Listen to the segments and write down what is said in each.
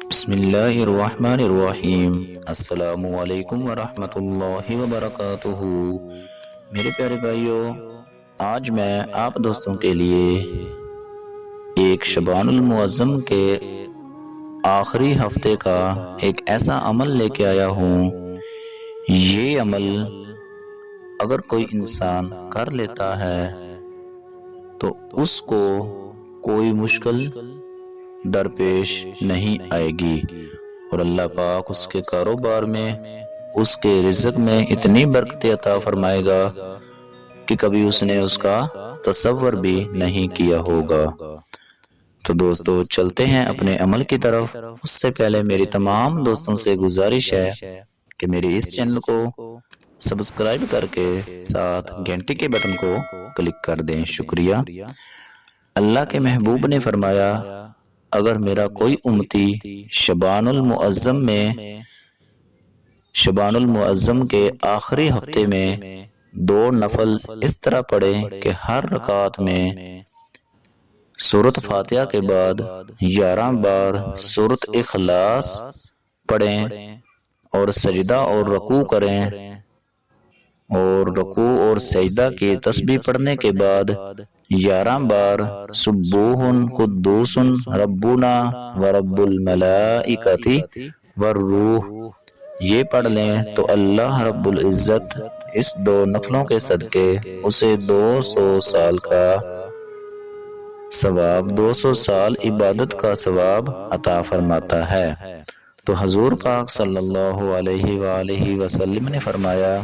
بسم اللہ الرحمن الرحیم۔ السلام علیکم ورحمۃ اللہ وبرکاتہ۔ میرے پیارے بھائیوں، آج میں آپ دوستوں کے لیے ایک شعبان المعظم کے آخری ہفتے کا ایک ایسا عمل لے کے آیا ہوں۔ یہ عمل اگر کوئی انسان کر لیتا ہے تو اس کو کوئی مشکل درپیش نہیں آئے گی، اور اللہ پاک اس کے کاروبار میں، اس کے رزق میں اتنی برکت عطا فرمائے گا کہ کبھی اس نے اس کا تصور بھی نہیں کیا ہوگا۔ تو دوستو چلتے ہیں اپنے عمل کی طرف۔ اس سے پہلے میری تمام دوستوں سے گزارش ہے کہ میرے اس چینل کو سبسکرائب کر کے ساتھ گھنٹی کے بٹن کو کلک کر دیں۔ شکریہ۔ اللہ کے محبوب نے فرمایا، اگر میرا کوئی امتی شعبان المعظم کے آخری ہفتے میں 2 نفل اس طرح پڑھے کہ ہر رکعت میں سورۃ فاتحہ کے بعد 11 بار سورۃ اخلاص پڑھیں اور سجدہ اور رکوع کریں، اور رکوع اور سجدہ کی تسبیح پڑھنے کے بعد 11 بار سبوح قدوس ربنا ورب الملائکۃ والروح یہ پڑھ لیں تو اللہ رب العزت اس 2 نفلوں کے صدقے اسے 200 سال کا ثواب، 200 سال عبادت کا ثواب عطا فرماتا ہے۔ تو حضور پاک صلی اللہ علیہ وآلہ وسلم نے فرمایا،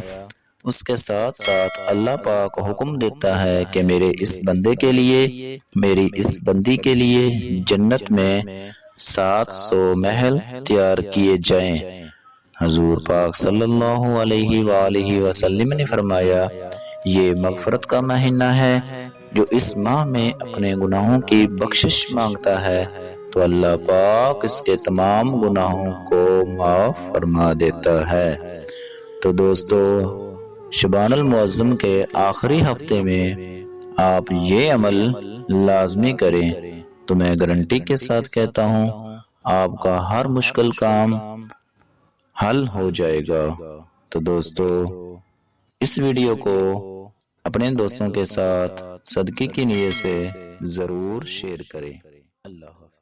اس کے ساتھ ساتھ اللہ پاک حکم دیتا ہے کہ میرے اس بندے کے لیے، میری اس بندی کے لیے جنت میں 700 محل تیار کیے جائیں۔ حضور پاک صلی اللہ علیہ وآلہ وسلم نے فرمایا، یہ مغفرت کا مہینہ ہے، جو اس ماہ میں اپنے گناہوں کی بخشش مانگتا ہے تو اللہ پاک اس کے تمام گناہوں کو معاف فرما دیتا ہے۔ تو دوستو شعبان المعظم کے آخری ہفتے میں آپ یہ عمل لازمی کریں تو میں گارنٹی کے ساتھ کہتا ہوں آپ کا ہر مشکل کام حل ہو جائے گا۔ تو دوستو اس ویڈیو کو اپنے دوستوں کے ساتھ صدقے کی نیت سے ضرور شیئر کریں۔ اللہ حافظ۔